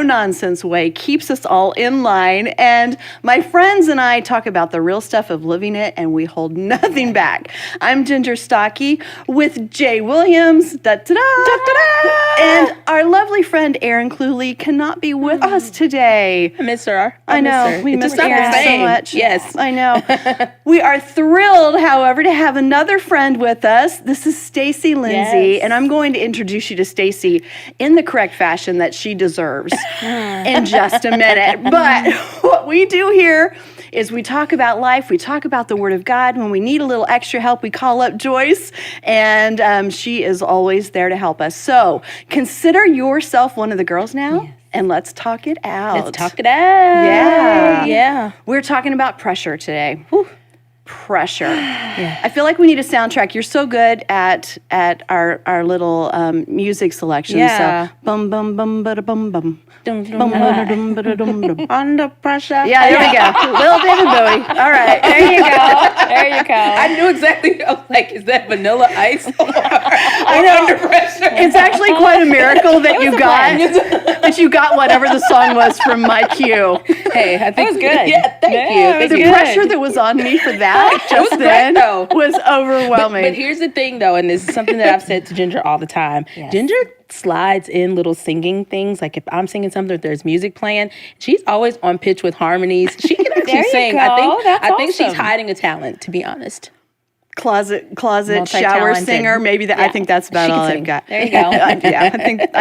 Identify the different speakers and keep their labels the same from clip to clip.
Speaker 1: no-nonsense way keeps us all in line. And my friends and I talk about the real stuff of living it, and we hold nothing back. I'm Ginger Stocky with Jay Williams, and our lovely friend Erin Cluley cannot be with us today.
Speaker 2: I miss her.
Speaker 1: I know. We miss Erin so much.
Speaker 2: Yes.
Speaker 1: I know. We are thrilled, however, to have another friend with us. This is Stacy Lindsay, and I'm going to introduce you to Stacy in the correct fashion that she deserves in just a minute. But what we do here is we talk about life, we talk about the Word of God. When we need a little extra help, we call up Joyce, and she is always there to help us. So consider yourself one of the girls now. Yes. And let's talk it out.
Speaker 2: Let's talk it out.
Speaker 1: Yeah.
Speaker 2: Yeah.
Speaker 1: We're talking about pressure today. Whew. Pressure. Yeah. I feel like we need a soundtrack. You're so good at our little music selection.
Speaker 2: Yeah.
Speaker 1: So bum bum bum ba bum bum.
Speaker 2: Under pressure.
Speaker 1: Yeah, there we go. Little David Bowie. All right.
Speaker 2: There you go. There you go. I knew exactly. I was like, is that Vanilla Ice?
Speaker 1: I know.
Speaker 2: Under pressure.
Speaker 1: It's actually quite a miracle that you got whatever the song was from my cue.
Speaker 2: Hey, I think
Speaker 3: that was good.
Speaker 2: Yeah, thank you.
Speaker 1: The pressure that was on me for that just then was overwhelming.
Speaker 2: But here's the thing, though, and this is something that I've said to Ginger all the time. Yes. Ginger slides in little singing things. Like if I'm singing something, if there's music playing, she's always on pitch with harmonies. She can actually sing.
Speaker 3: Go.
Speaker 2: I think she's hiding a talent, to be honest.
Speaker 1: Closet shower singer. Maybe that. Yeah. I think that's about all I've got.
Speaker 3: There you go.
Speaker 1: I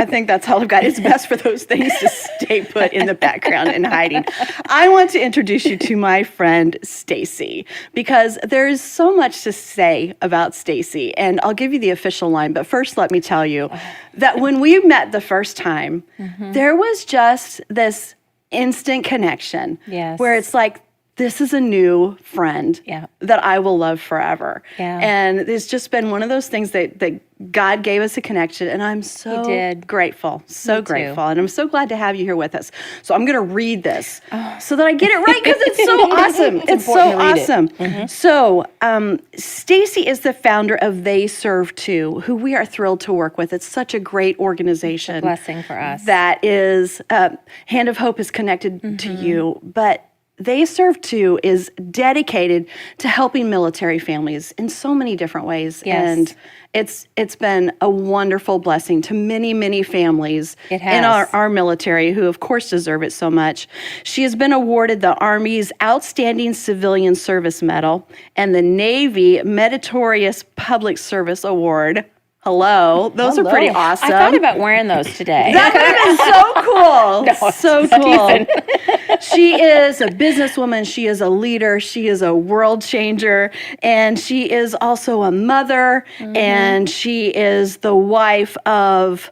Speaker 1: think that's all I've got. It's best for those things to stay put in the background and hiding. I want to introduce you to my friend Stacy because there is so much to say about Stacy, and I'll give you the official line. But first, let me tell you that when we met the first time, there was just this instant connection.
Speaker 3: Yes.
Speaker 1: Where it's like, this is a new friend that I will love forever.
Speaker 3: Yeah.
Speaker 1: And it's just been one of those things that God gave us a connection, and I'm so grateful, so grateful. And I'm so glad to have you here with us. So I'm going to read this so that I get it right because it's so awesome. It's so awesome. So Stacy is the founder of They Serve Too, who we are thrilled to work with. It's such a great organization.
Speaker 3: It's a blessing for us.
Speaker 1: That is, Hand of Hope is connected to you, but They Serve Too is dedicated to helping military families in so many different ways.
Speaker 3: Yes.
Speaker 1: And it's been a wonderful blessing to many, many families in our military who, of course, deserve it so much. She has been awarded the Army's Outstanding Civilian Service Medal and the Navy Meritorious Public Service Award. Hello. Those are pretty awesome.
Speaker 3: I thought about wearing those today.
Speaker 1: That would have been so cool. So cool. She is a businesswoman. She is a leader. She is a world changer. And she is also a mother. And she is the wife of,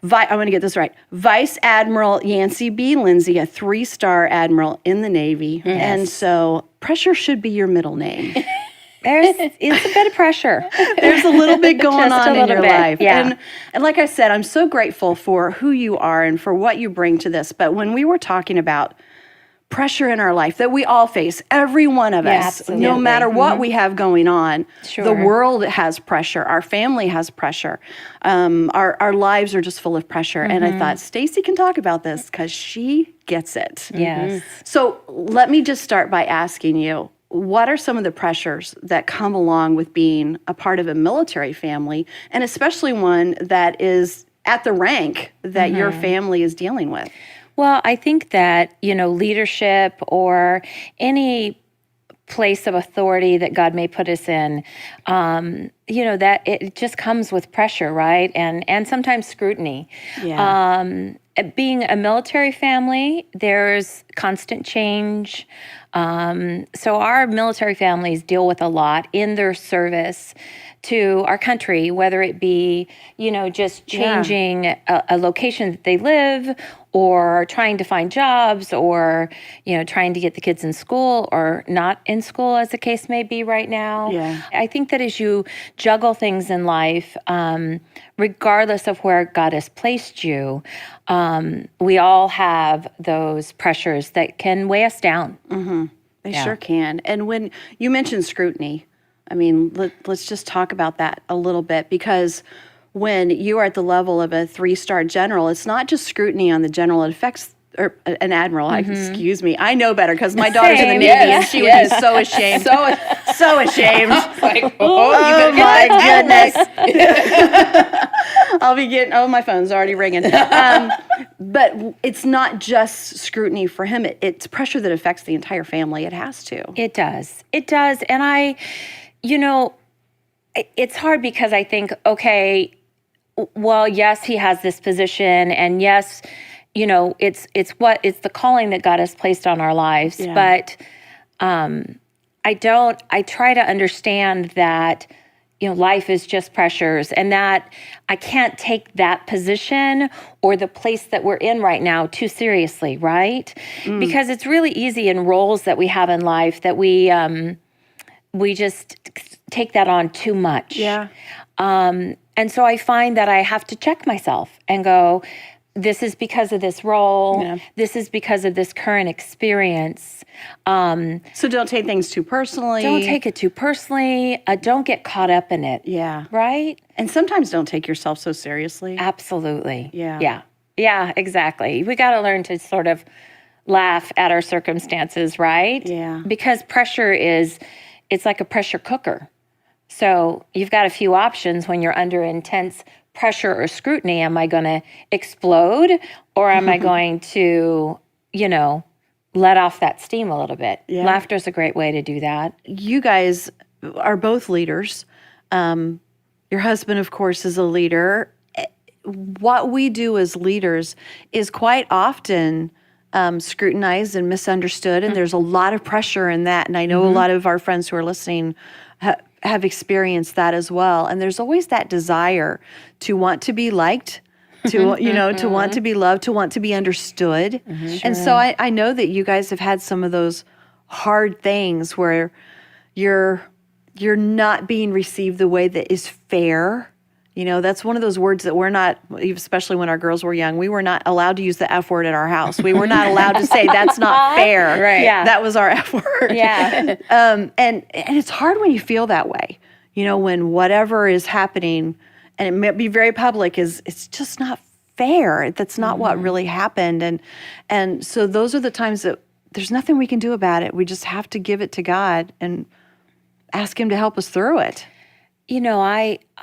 Speaker 1: I'm going to get this right, Vice Admiral Yancey B. Lindsay, a 3-star admiral in the Navy. Yes. And so pressure should be your middle name.
Speaker 3: It's a bit of pressure.
Speaker 1: There's a little bit going on in your life.
Speaker 3: Yeah.
Speaker 1: And like I said, I'm so grateful for who you are and for what you bring to this. But when we were talking about pressure in our life that we all face, every one of us,
Speaker 3: absolutely.
Speaker 1: No matter what we have going on, the world has pressure. Our family has pressure. Our lives are just full of pressure. And I thought, Stacy can talk about this because she gets it.
Speaker 3: Yes.
Speaker 1: So let me just start by asking you, what are some of the pressures that come along with being a part of a military family, and especially one that is at the rank that your family is dealing with?
Speaker 3: Well, I think that, leadership or any place of authority that God may put us in, that it just comes with pressure, right? And sometimes scrutiny. Yeah. Being a military family, there's constant change. So our military families deal with a lot in their service to our country, whether it be, just changing a location that they live, or trying to find jobs, or, trying to get the kids in school or not in school, as the case may be right now.
Speaker 1: Yeah.
Speaker 3: I think that as you juggle things in life, regardless of where God has placed you, we all have those pressures that can weigh us down.
Speaker 1: They sure can. And when you mentioned scrutiny, I mean, let's just talk about that a little bit, because when you are at the level of a 3-star general, it's not just scrutiny on the general, it affects or an admiral. Excuse me, I know better because my daughter's in the Navy, and she would be so ashamed, so ashamed.
Speaker 2: Like,
Speaker 1: Oh my goodness! I'll be getting. Oh, my phone's already ringing. But it's not just scrutiny for him. It's pressure that affects the entire family. It has to.
Speaker 3: It does. It does. And it's hard because I think, okay, well, yes, he has this position, and yes, it's the calling that God has placed on our lives.
Speaker 1: Yeah.
Speaker 3: But I try to understand that, life is just pressures, and that I can't take that position or the place that we're in right now too seriously, right? Because it's really easy in roles that we have in life that we just take that on too much.
Speaker 1: Yeah.
Speaker 3: And so I find that I have to check myself and go, this is because of this role.
Speaker 2: Yeah.
Speaker 3: This is because of this current experience.
Speaker 1: So don't take things too personally.
Speaker 3: Don't take it too personally. Don't get caught up in it.
Speaker 1: Yeah.
Speaker 3: Right?
Speaker 1: And sometimes don't take yourself so seriously.
Speaker 3: Absolutely.
Speaker 1: Yeah.
Speaker 3: Yeah, exactly. We got to learn to sort of laugh at our circumstances, right?
Speaker 1: Yeah.
Speaker 3: Because it's like a pressure cooker. So you've got a few options when you're under intense pressure or scrutiny. Am I going to explode, or am I going to, let off that steam a little bit?
Speaker 1: Yeah.
Speaker 3: Laughter's a great way to do that.
Speaker 1: You guys are both leaders. Your husband, of course, is a leader. What we do as leaders is quite often scrutinized and misunderstood, and there's a lot of pressure in that. And I know a lot of our friends who are listening have experienced that as well. And there's always that desire to want to be liked, to to want to be loved, to want to be understood. And so I know that you guys have had some of those hard things where you're not being received the way that is fair. That's one of those words that we're not, especially when our girls were young, we were not allowed to use the F word at our house. We were not allowed to say, that's not fair.
Speaker 2: Right.
Speaker 3: Yeah.
Speaker 1: That was our F word.
Speaker 3: Yeah.
Speaker 1: And it's hard when you feel that way, when whatever is happening, and it may be very public, it's just not fair. That's not what really happened. And so those are the times that there's nothing we can do about it. We just have to give it to God and ask him to help us through it.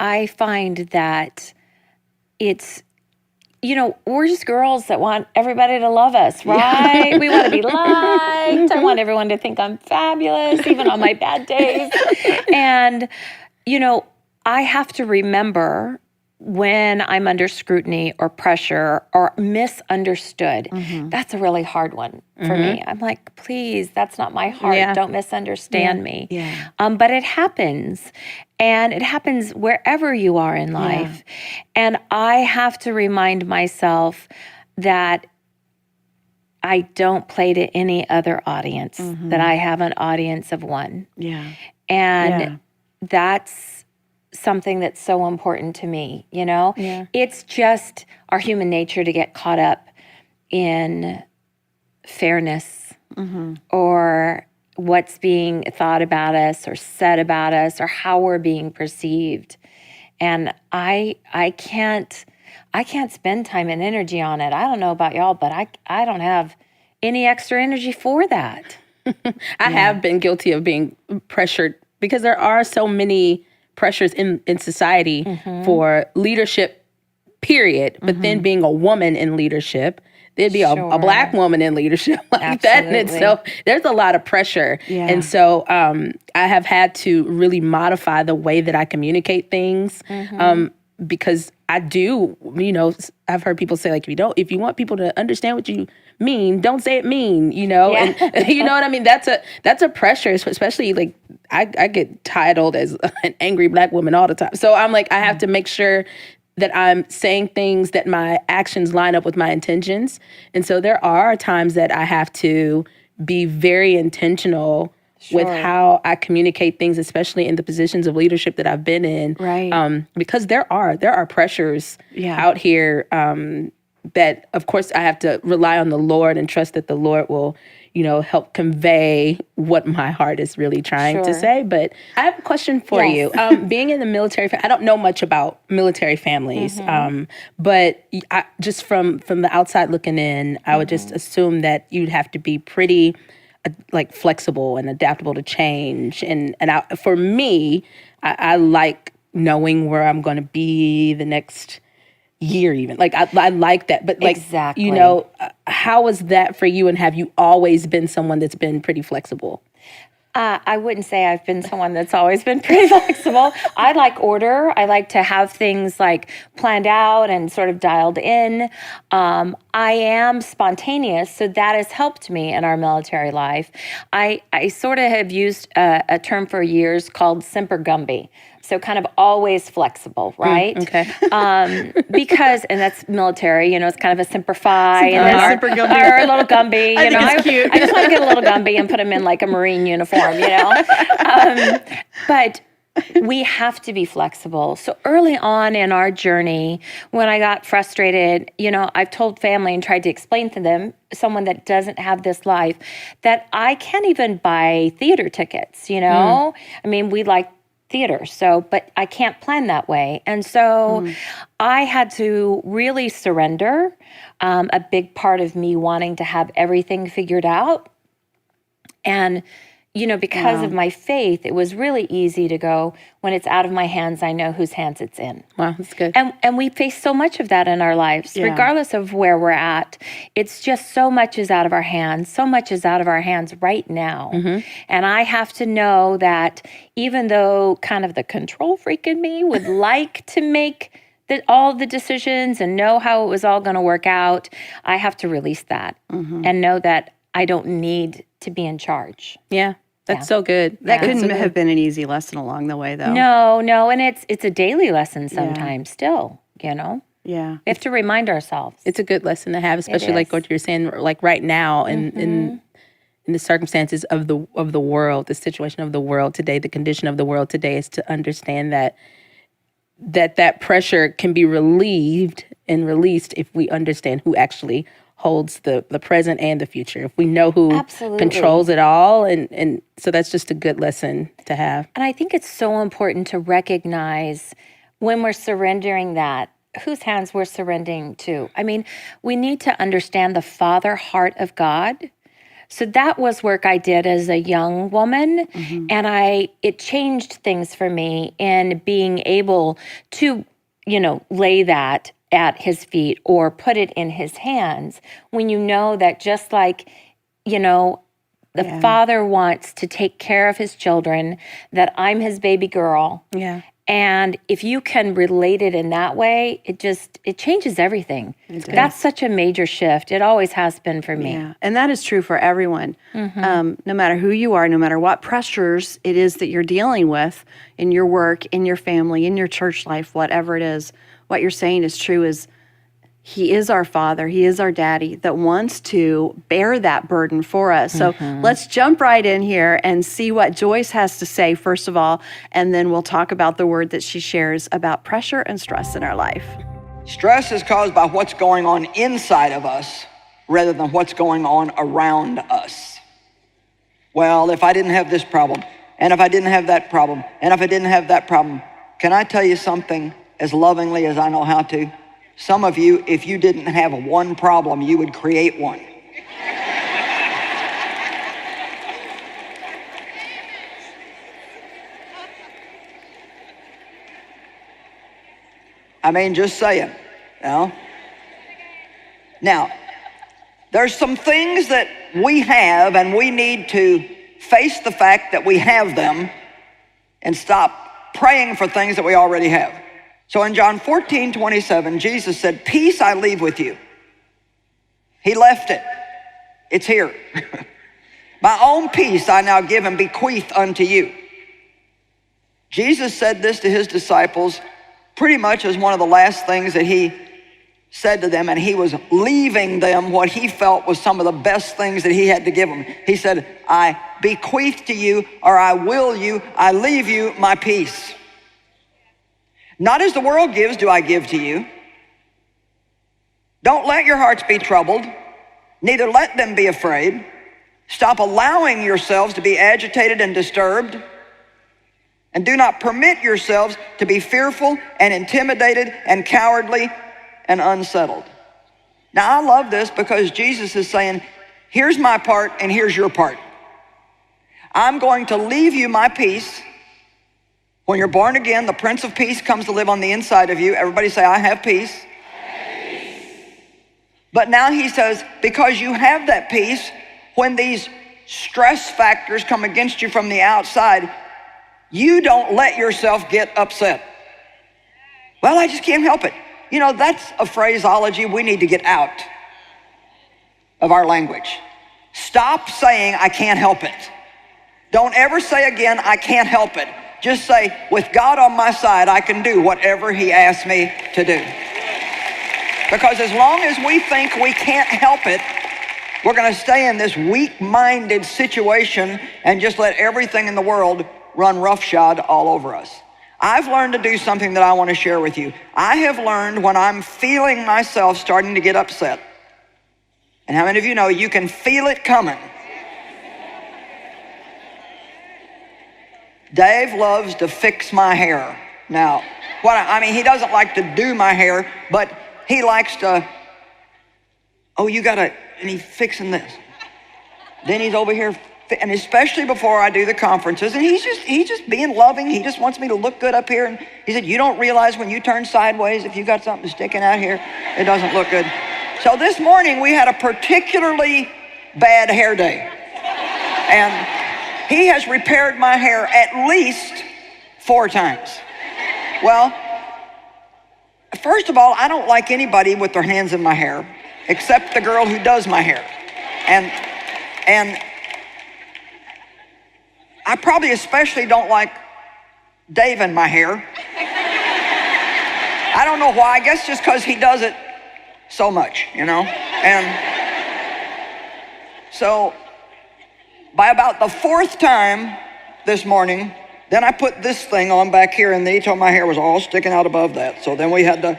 Speaker 3: I find that it's, we're just girls that want everybody to love us, right? Yeah. We want to be liked. I want everyone to think I'm fabulous, even on my bad days. And, I have to remember when I'm under scrutiny or pressure or misunderstood. That's a really hard one for me. I'm like, please, that's not my heart.
Speaker 2: Yeah.
Speaker 3: Don't misunderstand me.
Speaker 1: Yeah.
Speaker 3: But it happens. And it happens wherever you are in life. And I have to remind myself that I don't play to any other audience, that I have an audience of one.
Speaker 1: Yeah.
Speaker 3: And that's something that's so important to me,
Speaker 2: Yeah.
Speaker 3: It's just our human nature to get caught up in fairness or what's being thought about us or said about us or how we're being perceived. And I can't spend time and energy on it. I don't know about y'all, but I don't have any extra energy for that.
Speaker 2: I have been guilty of being pressured because there are so many pressures in society for leadership, period. But then being a woman in leadership, there'd be a Black woman in leadership like that in itself. There's a lot of pressure.
Speaker 1: Yeah.
Speaker 2: And so I have had to really modify the way that I communicate things because I do, I've heard people say, like, if you want people to understand what you mean, don't say it mean, and you know what I mean? That's a pressure, especially like I get titled as an angry Black woman all the time. So I'm like, I have to make sure that I'm saying things that my actions line up with my intentions. And so there are times that I have to be very intentional with how I communicate things, especially in the positions of leadership that I've been in.
Speaker 1: Right.
Speaker 2: Because there are pressures out here that of course I have to rely on the Lord and trust that the Lord will, help convey what my heart is really trying to
Speaker 3: Sure.
Speaker 2: say. But I have a question for
Speaker 3: Yes.
Speaker 2: you. Being in the military, I don't know much about military families, but just from the outside looking in, I would just assume that you'd have to be pretty like flexible and adaptable to change. For me, I like knowing where I'm going to be the next year even. Like I like that. But like,
Speaker 3: Exactly.
Speaker 2: how was that for you? And have you always been someone that's been pretty flexible?
Speaker 3: I wouldn't say I've been someone that's always been pretty flexible. I like order. I like to have things like planned out and sort of dialed in. I am spontaneous, so that has helped me in our military life. I sort of have used a term for years called Semper Gumby. So kind of always flexible, right?
Speaker 2: Okay.
Speaker 3: Because, and that's military, it's kind of a Semper Fi. And then
Speaker 1: Semper Gumby.
Speaker 3: our little Gumby.
Speaker 1: I think it's cute.
Speaker 3: I just want to get a little Gumby and put him in like a Marine uniform, But we have to be flexible. So early on in our journey, when I got frustrated, I've told family and tried to explain to them, someone that doesn't have this life, that I can't even buy theater tickets, I mean, we like theater. But I can't plan that way. And so I had to really surrender a big part of me wanting to have everything figured out. And, because of my faith, it was really easy to go, when it's out of my hands, I know whose hands it's in.
Speaker 2: Wow, that's good.
Speaker 3: And we face so much of that in our lives, regardless of where we're at. It's just so much is out of our hands. So much is out of our hands right now. And I have to know that even though kind of the control freak in me would like to make all the decisions and know how it was all going to work out, I have to release that and know that I don't need to be in charge.
Speaker 2: Yeah. That's so good.
Speaker 1: That couldn't have been an easy lesson along the way, though.
Speaker 3: No, and it's a daily lesson sometimes still,
Speaker 1: Yeah.
Speaker 3: We have to remind ourselves.
Speaker 2: It's a good lesson to have, especially like what you're saying, like right now in the circumstances of the world, the situation of the world today, the condition of the world today, is to understand that pressure can be relieved and released if we understand who actually holds the present and the future. If we know who controls it all. And so that's just a good lesson to have.
Speaker 3: And I think it's so important to recognize when we're surrendering that, whose hands we're surrendering to. I mean, we need to understand the Father heart of God. So that was work I did as a young woman. And it changed things for me in being able to, lay that at his feet or put it in his hands, when you know that just like, the Father wants to take care of his children, that I'm his baby girl.
Speaker 2: Yeah.
Speaker 3: And if you can relate it in that way, it changes everything. That's such a major shift. It always has been for me.
Speaker 1: Yeah, and that is true for everyone. No matter who you are, no matter what pressures it is that you're dealing with in your work, in your family, in your church life, whatever it is, what you're saying is true. Is He is our Father. He is our Daddy that wants to bear that burden for us. So let's jump right in here and see what Joyce has to say, first of all, and then we'll talk about the word that she shares about pressure and stress in our life.
Speaker 4: Stress is caused by what's going on inside of us rather than what's going on around us. Well, if I didn't have this problem, and if I didn't have that problem, and if I didn't have that problem, can I tell you something as lovingly as I know how to? Some of you, if you didn't have one problem, you would create one. I mean, just saying, Now, there's some things that we have, and we need to face the fact that we have them and stop praying for things that we already have. So in John 14:27, Jesus said, "Peace I leave with you." He left it. It's here. "My own peace I now give and bequeath unto you." Jesus said this to his disciples pretty much as one of the last things that he said to them, and he was leaving them what he felt was some of the best things that he had to give them. He said, "I bequeath to you, or I will you, I leave you my peace. Not as the world gives do I give to you. Don't let your hearts be troubled, neither let them be afraid. Stop allowing yourselves to be agitated and disturbed, and do not permit yourselves to be fearful and intimidated and cowardly and unsettled. Now, I love this because Jesus is saying, here's my part and here's your part. I'm going to leave you my peace. When you're born again, the Prince of Peace comes to live on the inside of you. Everybody say, I have peace. But now he says, because you have that peace, when these stress factors come against you from the outside, you don't let yourself get upset. Well, I just can't help it. You know, that's a phraseology we need to get out of our language. Stop saying, I can't help it. Don't ever say again, I can't help it. Just say, with God on my side, I can do whatever he asks me to do. Because as long as we think we can't help it, we're going to stay in this weak-minded situation and just let everything in the world run roughshod all over us. I've learned to do something that I want to share with you. I have learned when I'm feeling myself starting to get upset. And how many of you know you can feel it coming? Dave loves to fix my hair. Now, he doesn't like to do my hair, but he likes to, and he's fixing this. Then he's over here, and especially before I do the conferences, and he's just being loving. He just wants me to look good up here. And he said, you don't realize when you turn sideways, if you got something sticking out here, it doesn't look good. So this morning we had a particularly bad hair day. And he has repaired my hair at least 4 times. Well, first of all, I don't like anybody with their hands in my hair, except the girl who does my hair. And I probably especially don't like Dave in my hair. I don't know why. I guess just because he does it so much, you know? And so by about the 4th time this morning, then I put this thing on back here, and then he told my hair was all sticking out above that. So then we had to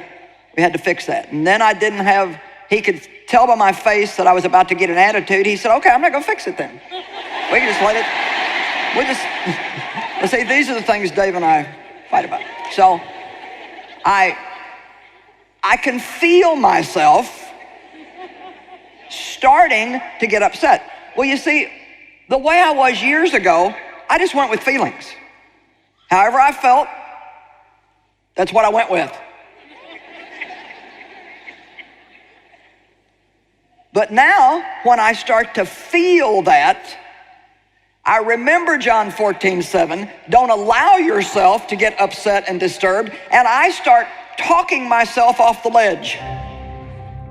Speaker 4: fix that. And then he could tell by my face that I was about to get an attitude. He said, okay, I'm not gonna fix it then. We can just let it, let's see, these are the things Dave and I fight about. So I can feel myself starting to get upset. Well, you see, the way I was years ago, I just went with feelings. However I felt, that's what I went with. But now, when I start to feel that, I remember John 14:7, don't allow yourself to get upset and disturbed, and I start talking myself off the ledge.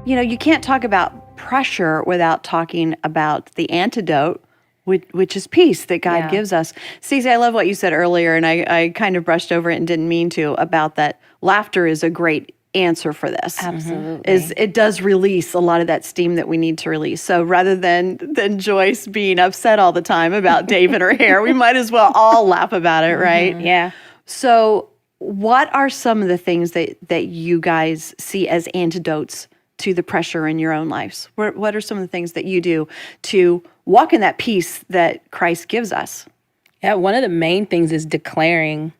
Speaker 1: You know, you can't talk about pressure without talking about the antidote, which is peace that God gives us. Stacey, I love what you said earlier, and I kind of brushed over it and didn't mean to, about that laughter is a great answer for this.
Speaker 3: Absolutely.
Speaker 1: It does release a lot of that steam that we need to release. So rather than Joyce being upset all the time about Dave and her hair, we might as well all laugh about it, right?
Speaker 3: Yeah.
Speaker 1: So what are some of the things that you guys see as antidotes to the pressure in your own lives? What are some of the things that you do to walk in that peace that Christ gives us?
Speaker 2: Yeah, one of the main things is declaring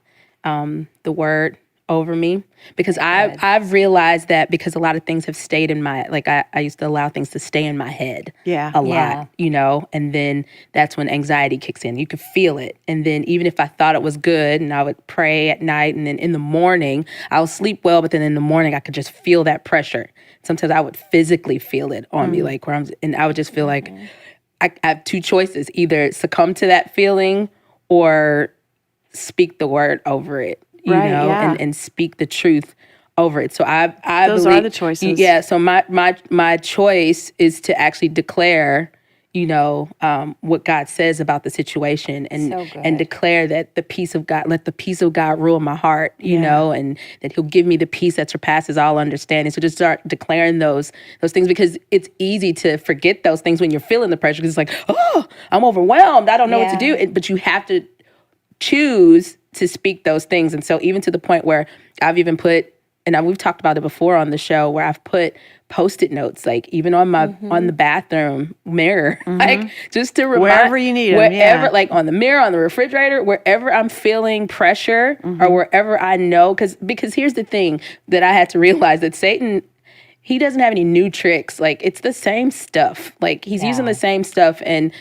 Speaker 2: the word over me, because I've realized that because a lot of things have stayed in my, like I used to allow things to stay in my head a lot, you know, and then that's when anxiety kicks in. You could feel it. And then even if I thought it was good and I would pray at night, and then in the morning, I would sleep well, but then in the morning I could just feel that pressure. Sometimes I would physically feel it on me, like and I would just feel like I have 2 choices, either succumb to that feeling or speak the word over it. You know, and speak the truth over it. So I
Speaker 1: those
Speaker 2: believe,
Speaker 1: are the choices.
Speaker 2: Yeah. So my choice is to actually declare, you know, what God says about the situation, and declare that the peace of God, let the peace of God rule my heart, you know, and that He'll give me the peace that surpasses all understanding. So just start declaring those things, because it's easy to forget those things when you're feeling the pressure, because it's like, oh, I'm overwhelmed, I don't know what to do. But you have to choose to speak those things. And so even to the point where I've even put, and we've talked about it before on the show, where I've put Post-it notes, like even on my on the bathroom mirror, like just to remind
Speaker 1: Wherever you need 'em,
Speaker 2: wherever,
Speaker 1: yeah.
Speaker 2: like on the mirror, on the refrigerator, wherever I'm feeling pressure or wherever I know, because here's the thing that I had to realize, that Satan, he doesn't have any new tricks. Like it's the same stuff. Like he's using the same stuff, and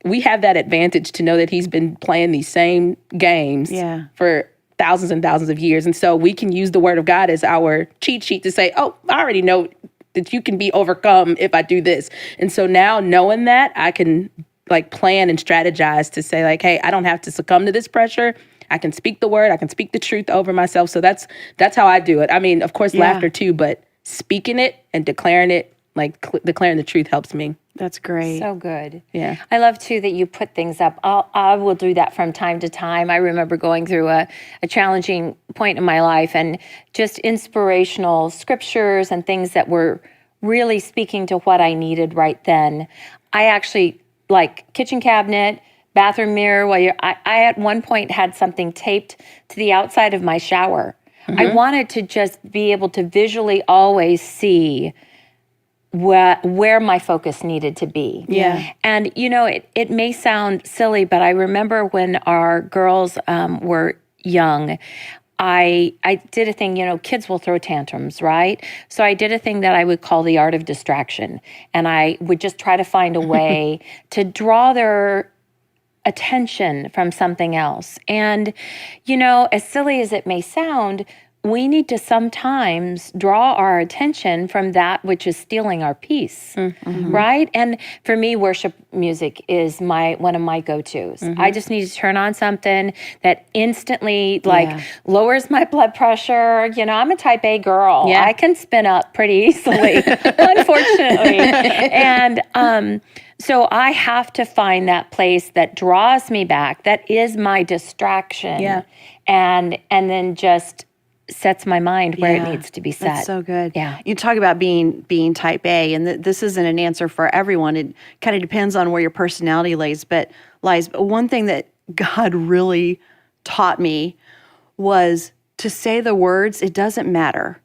Speaker 2: we have that advantage to know that he's been playing these same games for thousands and thousands of years. And so we can use the word of God as our cheat sheet to say, oh, I already know that you can be overcome if I do this. And so now knowing that, I can like plan and strategize to say like, hey, I don't have to succumb to this pressure. I can speak the word. I can speak the truth over myself. So that's how I do it. I mean, of course, laughter too, but speaking it and declaring it, like declaring the truth helps me.
Speaker 1: That's great.
Speaker 3: So good.
Speaker 2: Yeah.
Speaker 3: I love too that you put things up. I will do that from time to time. I remember going through a challenging point in my life, and just inspirational scriptures and things that were really speaking to what I needed right then. I actually, like kitchen cabinet, bathroom mirror, I at one point had something taped to the outside of my shower. I wanted to just be able to visually always see where my focus needed to be.
Speaker 1: Yeah.
Speaker 3: And, you know, it may sound silly, but I remember when our girls were young, I did a thing, you know, kids will throw tantrums, right? So I did a thing that I would call the art of distraction. And I would just try to find a way to draw their attention from something else. And, you know, as silly as it may sound, we need to sometimes draw our attention from that which is stealing our peace, right? And for me, worship music is one of my go-tos. I just need to turn on something that instantly lowers my blood pressure. You know, I'm a type A girl. I can spin up pretty easily, unfortunately. And so I have to find that place that draws me back, that is my distraction, and then just sets my mind where it needs to be set.
Speaker 1: That's so good.
Speaker 3: Yeah.
Speaker 1: You talk about being type A, and this isn't an answer for everyone. It kind of depends on where your personality lies. But one thing that God really taught me was to say the words, it doesn't matter.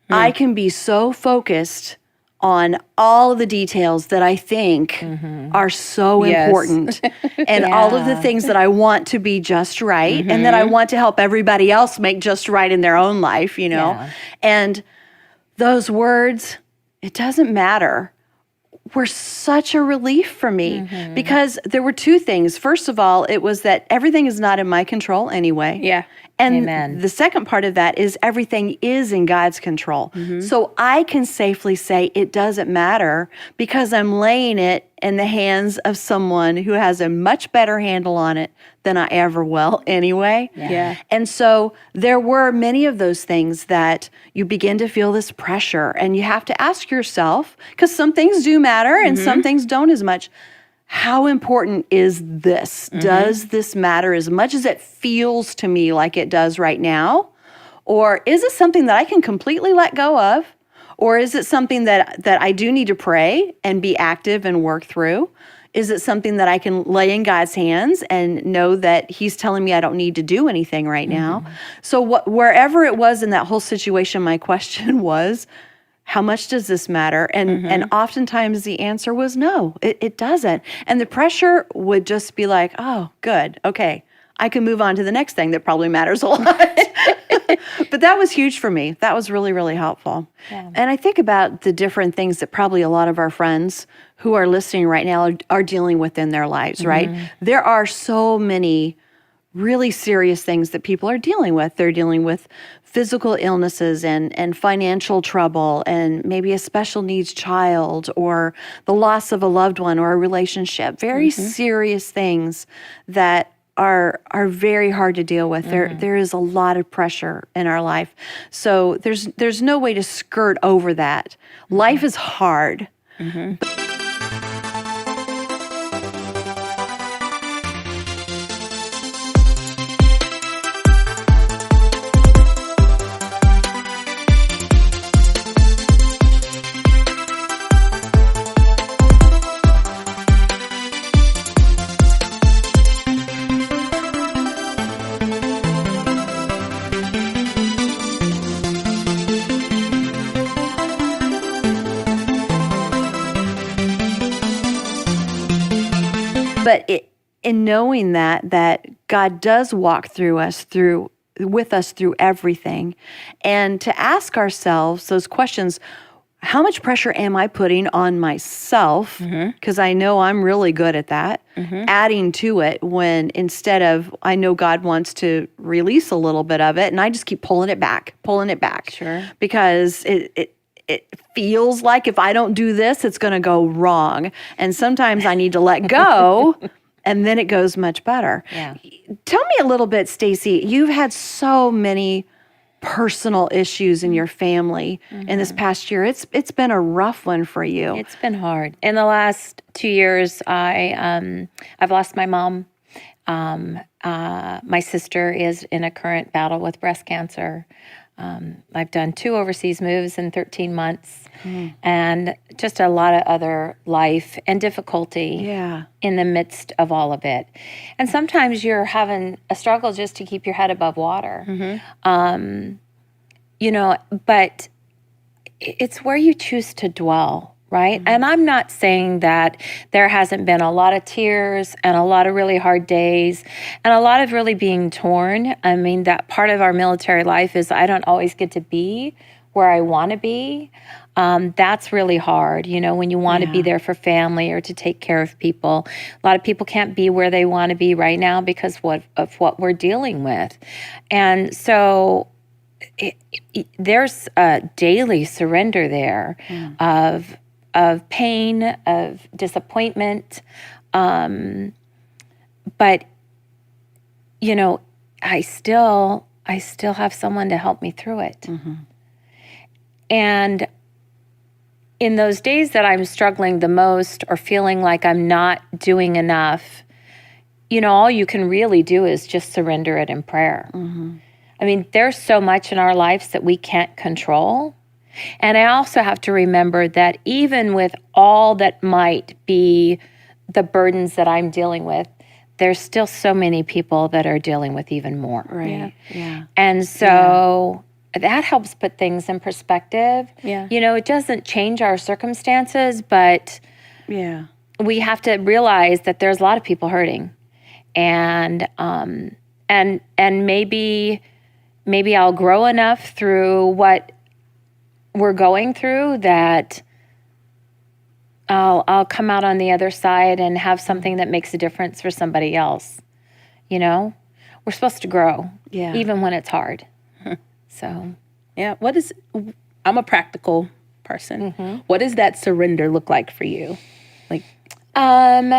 Speaker 1: I can be so focused on all of the details that I think are so important, and all of the things that I want to be just right, and that I want to help everybody else make just right in their own life, you know? And those words, it doesn't matter, were such a relief for me, because there were two things. First of all, it was that everything is not in my control anyway.
Speaker 2: Yeah.
Speaker 1: And the second part of that is everything is in God's control. So I can safely say it doesn't matter, because I'm laying it in the hands of someone who has a much better handle on it than I ever will anyway.
Speaker 2: Yeah.
Speaker 1: And so there were many of those things that you begin to feel this pressure, and you have to ask yourself, because some things do matter and some things don't as much. How important is this? Does this matter as much as it feels to me like it does right now? Or is it something that I can completely let go of? Or is it something that I do need to pray and be active and work through? Is it something that I can lay in God's hands and know that He's telling me I don't need to do anything right now? So wherever it was in that whole situation, my question was, how much does this matter? And oftentimes the answer was no, it doesn't. And the pressure would just be like, oh, good, okay, I can move on to the next thing that probably matters a lot. But that was huge for me. That was really, really helpful. Yeah. And I think about the different things that probably a lot of our friends who are listening right now are dealing with in their lives, right? There are so many really serious things that people are dealing with. They're dealing with physical illnesses and financial trouble, and maybe a special needs child, or the loss of a loved one or a relationship. Very serious things that are very hard to deal with. There is a lot of pressure in our life. So there's no way to skirt over that. Life is hard. But in knowing that God does walk with us through everything, and to ask ourselves those questions: how much pressure am I putting on myself? Because I know I'm really good at that. Adding to it when instead of, I know God wants to release a little bit of it, and I just keep pulling it back.
Speaker 2: Sure.
Speaker 1: Because it feels like if I don't do this, it's going to go wrong. And sometimes I need to let go, and then it goes much better.
Speaker 3: Yeah.
Speaker 1: Tell me a little bit, Stacy. You've had so many personal issues in your family in this past year. It's been a rough one for you.
Speaker 3: It's been hard. In the last 2 years, I've lost my mom. My sister is in a current battle with breast cancer. I've done 2 overseas moves in 13 months, and just a lot of other life and difficulty in the midst of all of it. And sometimes you're having a struggle just to keep your head above water. But it's where you choose to dwell, right? And I'm not saying that there hasn't been a lot of tears and a lot of really hard days and a lot of really being torn. I mean, that part of our military life is I don't always get to be where I want to be. That's really hard, when you want to be there for family or to take care of people. A lot of people can't be where they want to be right now because of what we're dealing with. And so there's a daily surrender there of pain, of disappointment. But, I still have someone to help me through it. And in those days that I'm struggling the most or feeling like I'm not doing enough, all you can really do is just surrender it in prayer. I mean, there's so much in our lives that we can't control. And I also have to remember that even with all that might be the burdens that I'm dealing with, there's still so many people that are dealing with even more.
Speaker 1: Right. Yeah.
Speaker 3: And so that helps put things in perspective.
Speaker 2: Yeah.
Speaker 3: It doesn't change our circumstances, but we have to realize that there's a lot of people hurting. And maybe I'll grow enough through what we're going through that I'll come out on the other side and have something that makes a difference for somebody else. We're supposed to grow, even when it's hard. So,
Speaker 2: yeah. I'm a practical person. What does that surrender look like for you?
Speaker 3: I'm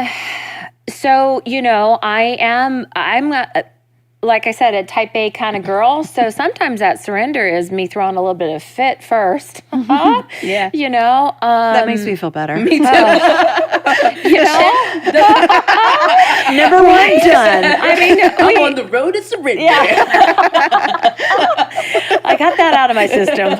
Speaker 3: like I said, a type A kind of girl. So sometimes that surrender is me throwing a little bit of fit first.
Speaker 2: Yeah.
Speaker 1: That makes me feel better.
Speaker 2: Me too.
Speaker 1: Never one done.
Speaker 3: I mean,
Speaker 2: I'm on the road to surrender.
Speaker 3: I got that out of my system.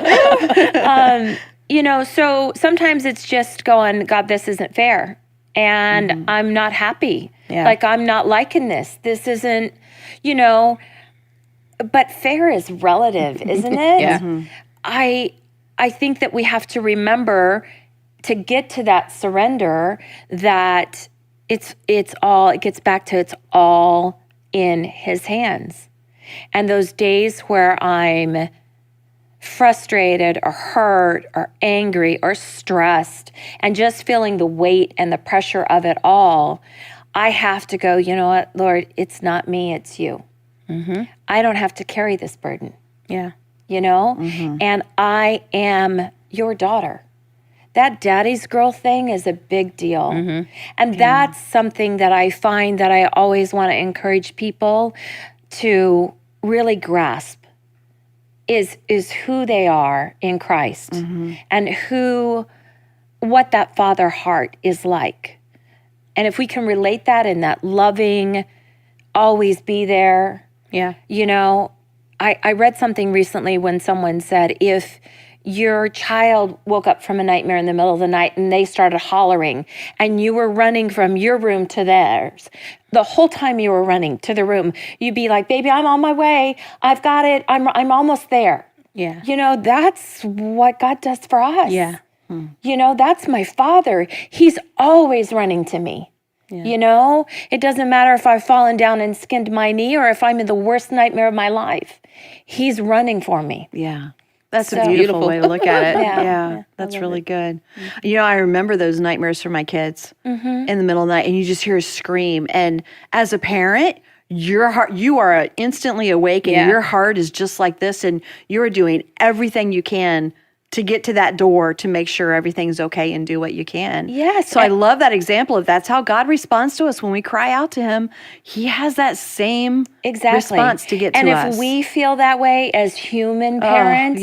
Speaker 3: So sometimes it's just going, God, this isn't fair. And I'm not happy.
Speaker 1: Yeah.
Speaker 3: Like, I'm not liking this. This isn't, but fair is relative, isn't it?
Speaker 2: Yeah.
Speaker 3: I think that we have to remember to get to that surrender that it gets back to it's all in His hands. And those days where I'm frustrated or hurt or angry or stressed and just feeling the weight and the pressure of it all, I have to go, you know what, Lord, it's not me, it's you. I don't have to carry this burden.
Speaker 2: Yeah.
Speaker 3: And I am your daughter. That daddy's girl thing is a big deal. And that's something that I find that I always want to encourage people to really grasp is who they are in Christ and what that father heart is like. And if we can relate that in that loving, always be there.
Speaker 2: Yeah.
Speaker 3: I read something recently when someone said, if your child woke up from a nightmare in the middle of the night and they started hollering and you were running from your room to theirs, the whole time you were running to the room, you'd be like, baby, I'm on my way. I've got it. I'm almost there.
Speaker 2: Yeah.
Speaker 3: That's what God does for us.
Speaker 2: Yeah.
Speaker 3: That's my Father. He's always running to me. You know, it doesn't matter if I've fallen down and skinned my knee or if I'm in the worst nightmare of my life. He's running for me.
Speaker 1: Yeah. That's
Speaker 3: So
Speaker 1: a beautiful way to look at it.
Speaker 3: Yeah.
Speaker 1: That's really good. You know, I remember those nightmares for my kids in the middle of the night, and you just hear a scream. And as a parent, your heart, you are instantly awake, and your heart is just like this, and you're doing everything you can to get to that door to make sure everything's okay and do what you can.
Speaker 3: Yes.
Speaker 1: So I love that example of that's how God responds to us when we cry out to him. He has that same response to get to us.
Speaker 3: And if we feel that way as human parents,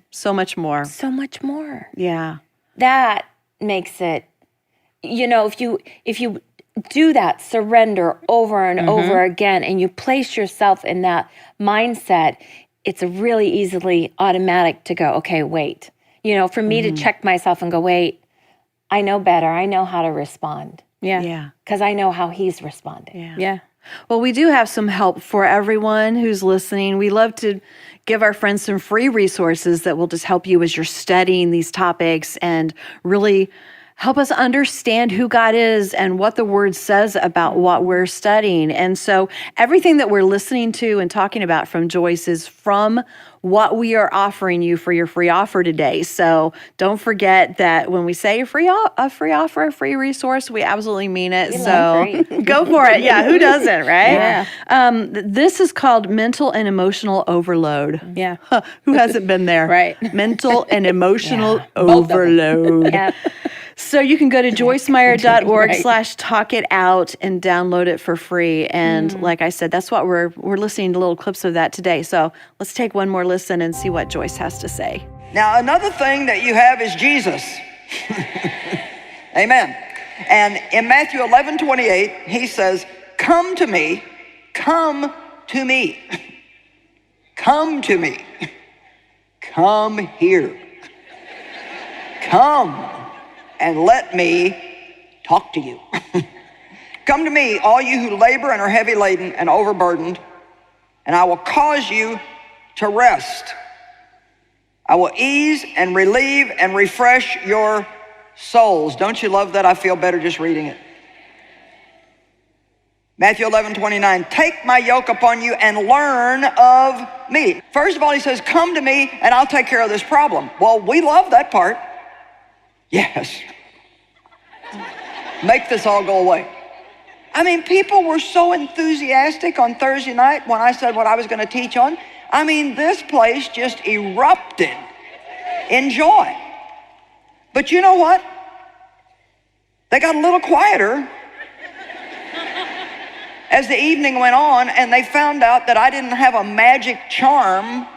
Speaker 1: so much more.
Speaker 3: so much more.
Speaker 1: Yeah.
Speaker 3: That makes it, you know, if you do that surrender over and over again and you place yourself in that mindset, it's really easily automatic to go, okay, wait. You know, for me to check myself and go, wait, I know better. I know how to respond.
Speaker 1: Yeah.
Speaker 3: Because I know how he's responding.
Speaker 2: Yeah.
Speaker 1: Well, we do have some help for everyone who's listening. We love to give our friends some free resources that will just help you as you're studying these topics and really help us understand who God is and what the Word says about what we're studying. And so everything that we're listening to and talking about from Joyce is from what we are offering you for your free offer today. So don't forget that when we say a free offer, a free resource, we absolutely mean it. So go for it. Yeah, who doesn't, right?
Speaker 2: Yeah.
Speaker 1: This is called mental and emotional overload.
Speaker 2: Yeah.
Speaker 1: Who hasn't been there?
Speaker 2: Right.
Speaker 1: Mental and emotional overload. So you can go to joycemeyer.org/talk it out and download it for free. And like I said, that's what we're listening to little clips of that today. So let's take one more listen and see what Joyce has to say.
Speaker 4: Now, another thing that you have is Jesus. Amen. And in Matthew 11:28, he says, come to me, come to me, come to me, come here, come and let me talk to you. Come to me, all you who labor and are heavy laden and overburdened, and I will cause you to rest. I will ease and relieve and refresh your souls. Don't you love that? I feel better just reading it. Matthew 11:29, take my yoke upon you and learn of me. First of all, he says, come to me and I'll take care of this problem. Well, we love that part. Yes. Make this all go away. I mean, people were so enthusiastic on Thursday night when I said what I was going to teach on. I mean, this place just erupted in joy. But you know what? They got a little quieter as the evening went on, and they found out that I didn't have a magic charm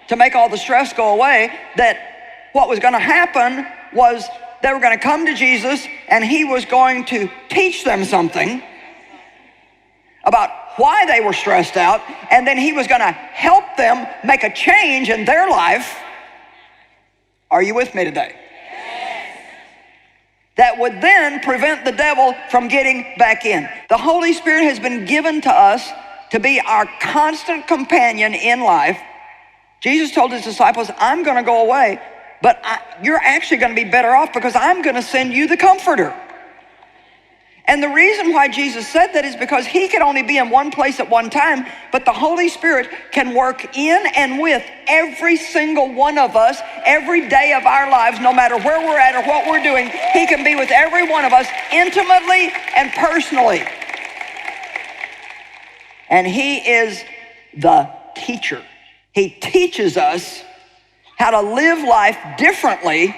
Speaker 4: to make all the stress go away, that what was going to happen was they were going to come to Jesus and he was going to teach them something about why they were stressed out, and then he was going to help them make a change in their life. Are you with me today? Yes. That would then prevent the devil from getting back in. The Holy Spirit has been given to us to be our constant companion in life. Jesus told his disciples, I'm going to go away, but you're actually going to be better off because I'm going to send you the Comforter. And the reason why Jesus said that is because he could only be in one place at one time, but the Holy Spirit can work in and with every single one of us every day of our lives, no matter where we're at or what we're doing. He can be with every one of us intimately and personally. And he is the teacher. He teaches us how to live life differently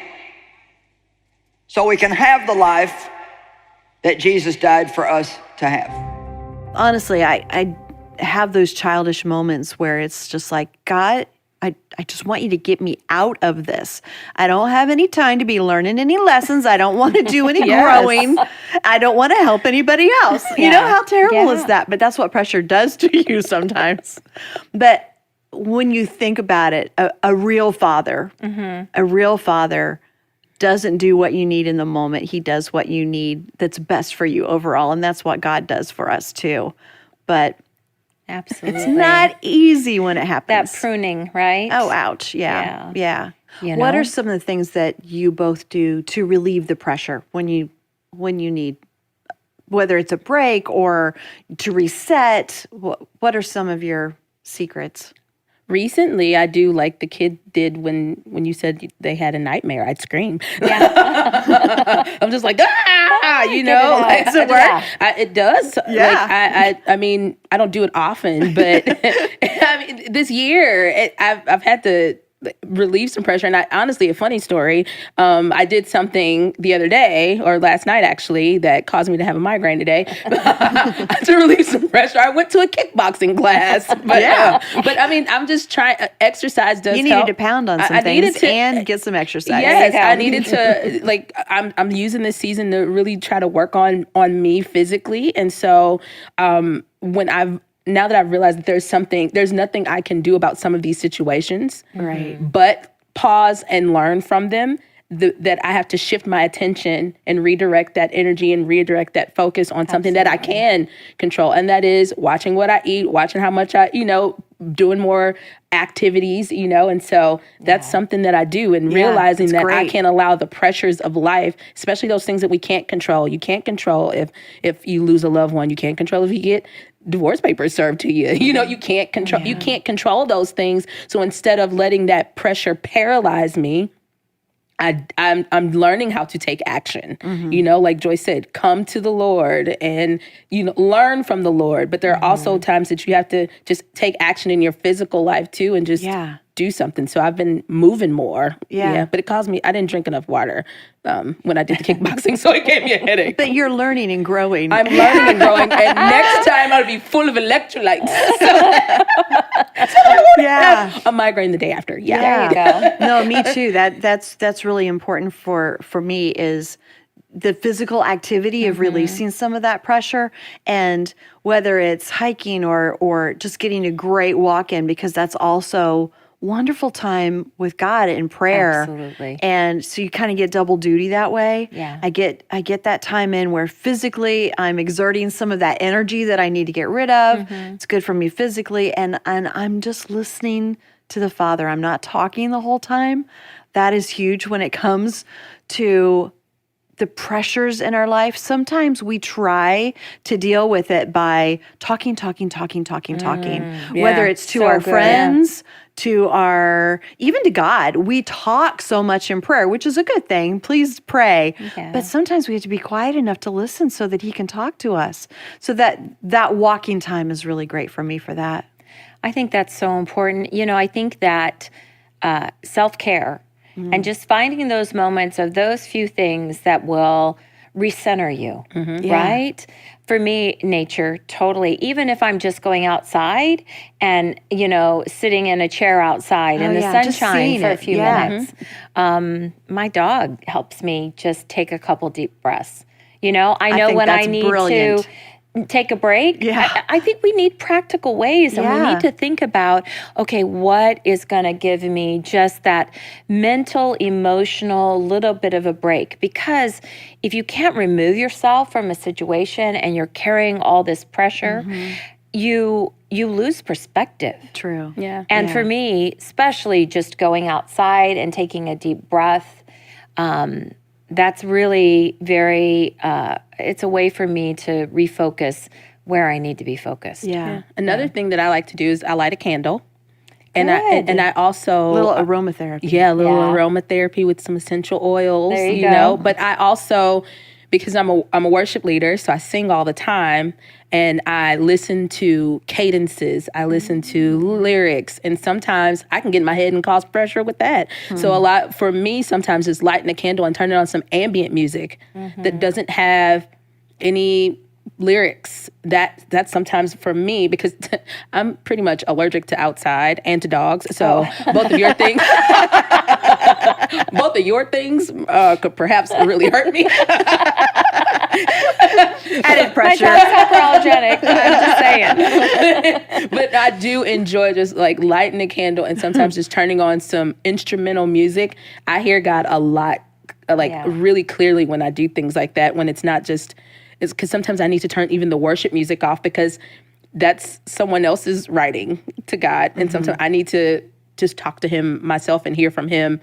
Speaker 4: so we can have the life that Jesus died for us to have.
Speaker 1: Honestly, I have those childish moments where it's just like, God, I just want you to get me out of this. I don't have any time to be learning any lessons. I don't want to do any growing. I don't want to help anybody else. You know, how terrible is that? But that's what pressure does to you sometimes. But when you think about it, a real father, doesn't do what you need in the moment. He does what you need that's best for you overall. And that's what God does for us too. But
Speaker 3: absolutely,
Speaker 1: it's not easy when it happens.
Speaker 3: That pruning, right?
Speaker 1: Oh, ouch. Yeah.
Speaker 3: You
Speaker 1: What
Speaker 3: know?
Speaker 1: are some of the things that you both do to relieve the pressure when you need whether it's a break or to reset? What are some of your secrets?
Speaker 2: Recently, I do like the kid did when you said they had a nightmare. I'd scream. I'm just like, does it work? It does.
Speaker 1: Yeah.
Speaker 2: I mean, I don't do it often, but I mean, this year I've had to relieve some pressure. And honestly, a funny story, I did something the other day, or last night actually, that caused me to have a migraine today. To relieve some pressure, I went to a kickboxing class. But, but I mean, I'm just trying, exercise does help.
Speaker 1: You needed to pound on some things and get some exercise.
Speaker 2: Yes, I needed to, I'm using this season to really try to work on me physically. And so now that I've realized that there's nothing I can do about some of these situations,
Speaker 1: right?
Speaker 2: But pause and learn from them. That I have to shift my attention and redirect that energy and redirect that focus on something that I can control. And that is watching what I eat, watching how much I, doing more activities, and so that's something that I do, and realizing that I can't allow the pressures of life, especially those things that we can't control. You can't control if you lose a loved one. You can't control if you get divorce papers served to you. You can't control. You can't control those things. So instead of letting that pressure paralyze me, I'm learning how to take action. Like Joyce said, come to the Lord and learn from the Lord. But there are also times that you have to just take action in your physical life too, and just do something. So I've been moving more. But it caused me. I didn't drink enough water when I did the kickboxing, so it gave me a headache.
Speaker 1: But you're learning and growing.
Speaker 2: I'm learning and growing, and next time I'll be full of electrolytes. A migraine the day after.
Speaker 1: There you go. No, me too. That's really important for me is the physical activity of releasing some of that pressure, and whether it's hiking or just getting a great walk in, because that's also wonderful time with God in prayer.
Speaker 3: Absolutely.
Speaker 1: And so you kind of get double duty that way.
Speaker 3: Yeah.
Speaker 1: I get that time in where physically I'm exerting some of that energy that I need to get rid of. It's good for me physically, and I'm just listening to the Father. I'm not talking the whole time. That is huge when it comes to the pressures in our life. Sometimes we try to deal with it by talking, whether it's to our friends, to even to God. We talk so much in prayer, which is a good thing. Please pray.
Speaker 3: Yeah.
Speaker 1: But sometimes we have to be quiet enough to listen so that he can talk to us. So that walking time is really great for me for that.
Speaker 3: I think that's so important. I think that self-care and just finding those moments of those few things that will recenter you, right? For me, nature, totally. Even if I'm just going outside and, sitting in a chair outside in the sunshine for a few minutes. My dog helps me just take a couple deep breaths. I know when I need to take a break. I think we need practical ways, and we need to think about, okay, what is going to give me just that mental, emotional little bit of a break? Because if you can't remove yourself from a situation and you're carrying all this pressure, you lose perspective.
Speaker 1: True.
Speaker 2: Yeah.
Speaker 3: And for me, especially just going outside and taking a deep breath, that's really very, it's a way for me to refocus where I need to be focused.
Speaker 1: Yeah.
Speaker 2: Another thing that I like to do is I light a candle. And I also...
Speaker 1: A little aromatherapy.
Speaker 2: Yeah, a little aromatherapy with some essential oils,
Speaker 3: There you go.
Speaker 2: But I also, because I'm a worship leader, so I sing all the time, and I listen to cadences, I listen to lyrics, and sometimes I can get in my head and cause pressure with that. So a lot, for me, sometimes it's lighting a candle and turning on some ambient music that doesn't have any lyrics. That's sometimes for me, because I'm pretty much allergic to outside and to dogs. So both of your things, could perhaps really hurt me.
Speaker 1: Added pressure.
Speaker 3: My dog's hyperallergenic. I'm just saying.
Speaker 2: But I do enjoy just like lighting a candle and sometimes just turning on some instrumental music. I hear God a lot, really clearly when I do things like that, when it's not just... It's because sometimes I need to turn even the worship music off, because that's someone else's writing to God. And sometimes I need to just talk to him myself and hear from him,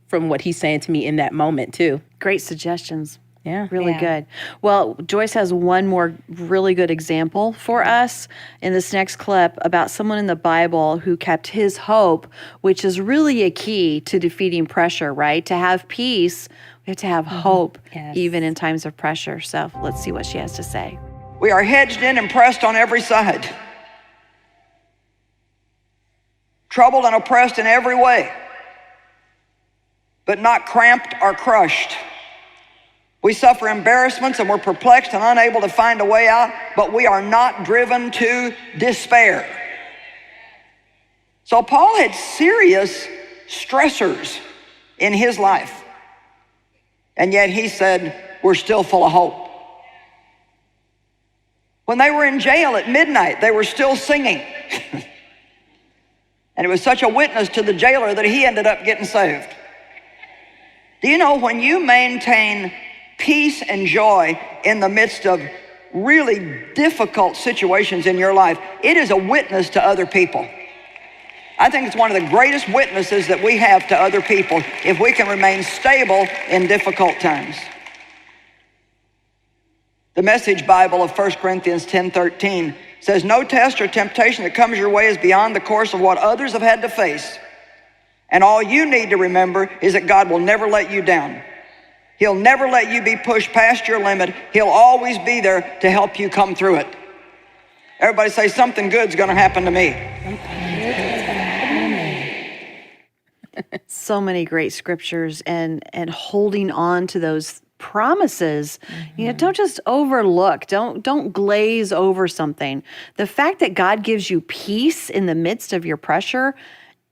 Speaker 2: from what he's saying to me in that moment too.
Speaker 1: Great suggestions.
Speaker 2: Yeah.
Speaker 1: Really
Speaker 3: Yeah.
Speaker 1: good. Well, Joyce has one more really good example for us in this next clip about someone in the Bible who kept his hope, which is really a key to defeating pressure, right? To have peace, we have to have hope
Speaker 3: Yes.
Speaker 1: even in times of pressure. So let's see what she has to say.
Speaker 4: We are hedged in and pressed on every side, troubled and oppressed in every way, but not cramped or crushed. We suffer embarrassments and we're perplexed and unable to find a way out, but we are not driven to despair. So Paul had serious stressors in his life, and yet he said, we're still full of hope. When they were in jail at midnight, they were still singing. And it was such a witness to the jailer that he ended up getting saved. Do you know when you maintain peace and joy in the midst of really difficult situations in your life, it is a witness to other people. I think it's one of the greatest witnesses that we have to other people if we can remain stable in difficult times. The Message Bible of 1 Corinthians 10:13 says, no test or temptation that comes your way is beyond the course of what others have had to face. And all you need to remember is that God will never let you down. He'll never let you be pushed past your limit. He'll always be there to help you come through it. Everybody say, something good's going to happen to me.
Speaker 1: So many great scriptures and holding on to those promises. You know, don't just overlook, don't glaze over something. The fact that God gives you peace in the midst of your pressure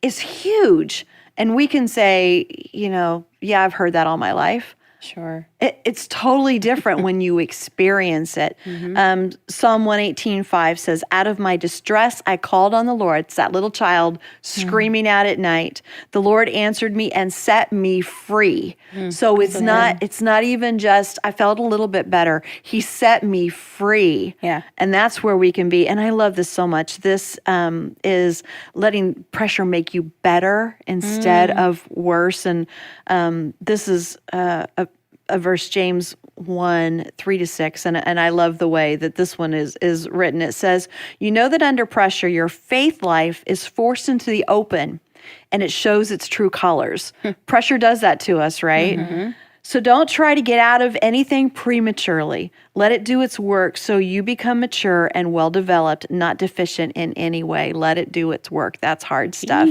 Speaker 1: is huge. And we can say, you know, yeah, I've heard that all my life.
Speaker 3: Sure.
Speaker 1: It's totally different when you experience it. Psalm 118:5 says, out of my distress, I called on the Lord. It's that little child screaming out at night. The Lord answered me and set me free. So it's not even just, I felt a little bit better. He set me free.
Speaker 2: Yeah.
Speaker 1: And that's where we can be. And I love this so much. This is letting pressure make you better instead of worse. And this is a verse, James 1:3-6, and I love the way that this one is written. It says, you know that under pressure, your faith life is forced into the open, and it shows its true colors. Pressure does that to us, right? So don't try to get out of anything prematurely. Let it do its work so you become mature and well-developed, not deficient in any way. Let it do its work. That's hard stuff.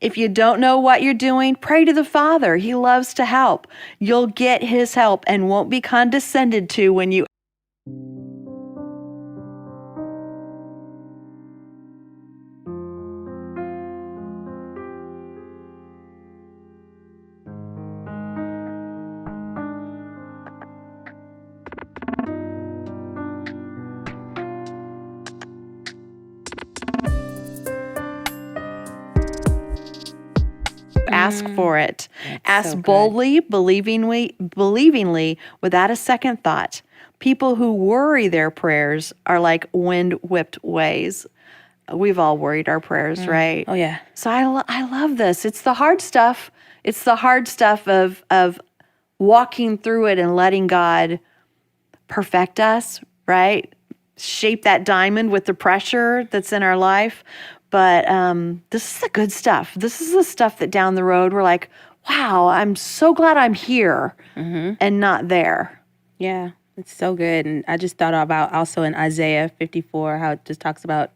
Speaker 1: If you don't know what you're doing, pray to the Father. He loves to help. You'll get his help and won't be condescended to when you ask for it. Ask
Speaker 3: so good.
Speaker 1: boldly, believingly, without a second thought. People who worry their prayers are like wind-whipped waves. We've all worried our prayers, right?
Speaker 2: Oh, yeah.
Speaker 1: So I love this. It's the hard stuff. It's the hard stuff of walking through it and letting God perfect us, right? Shape that diamond with the pressure that's in our life. But this is the good stuff. This is the stuff that down the road we're like, wow, I'm so glad I'm here and not there.
Speaker 2: Yeah, it's so good. And I just thought about also in Isaiah 54, how it just talks about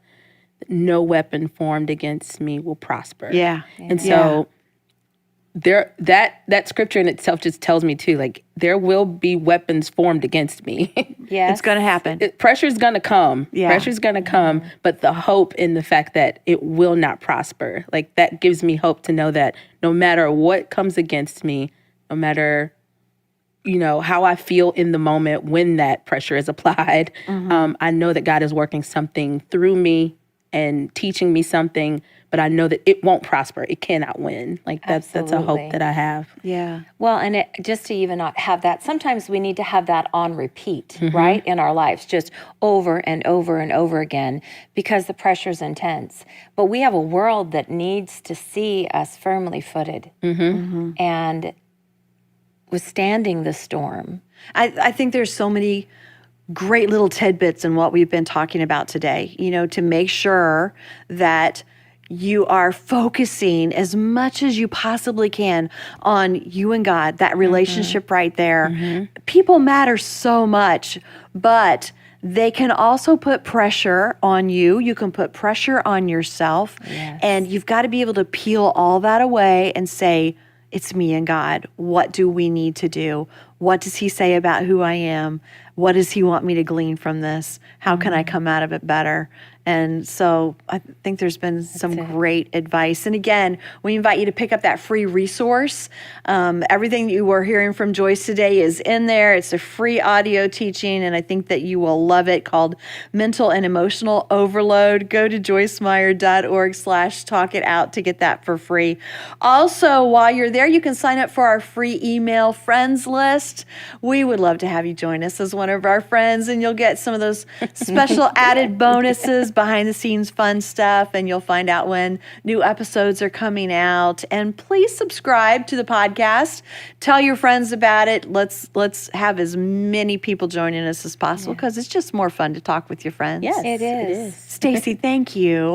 Speaker 2: no weapon formed against me will prosper.
Speaker 1: Yeah.
Speaker 2: And so there, that scripture in itself just tells me too, like there will be weapons formed against me.
Speaker 3: Yes.
Speaker 1: It's going to happen.
Speaker 2: Pressure's going to come.
Speaker 1: Yeah.
Speaker 2: Pressure's going to come, but the hope in the fact that it will not prosper, like that gives me hope to know that no matter what comes against me, no matter, you know, how I feel in the moment when that pressure is applied, I know that God is working something through me and teaching me something, but I know that it won't prosper. It cannot win. Like that's a
Speaker 3: Absolutely.
Speaker 2: hope that I have.
Speaker 1: Yeah.
Speaker 3: Well, and just to even not have that, sometimes we need to have that on repeat, right, in our lives, just over and over and over again, because the pressure's intense. But we have a world that needs to see us firmly footed. And withstanding the storm.
Speaker 1: I think there's so many great little tidbits in what we've been talking about today, to make sure that you are focusing as much as you possibly can on you and God, that relationship right there. People matter so much, but they can also put pressure on you. You can put pressure on yourself.
Speaker 3: Yes.
Speaker 1: And you've got to be able to peel all that away and say, it's me and God. What do we need to do? What does he say about who I am? What does he want me to glean from this? How can I come out of it better? And so I think there's been some great advice. And again, we invite you to pick up that free resource. Everything that you were hearing from Joyce today is in there. It's a free audio teaching, and I think that you will love it, called Mental and Emotional Overload. Go to joycemeyer.org/talkitout to get that for free. Also, while you're there, you can sign up for our free email friends list. We would love to have you join us as one of our friends, and you'll get some of those special added bonuses, behind the scenes fun stuff, and you'll find out when new episodes are coming out. And please subscribe to the podcast. Tell your friends about it. Let's have as many people joining us as possible, because it's just more fun to talk with your friends.
Speaker 2: Yes,
Speaker 3: It is.
Speaker 1: Stacy, thank you.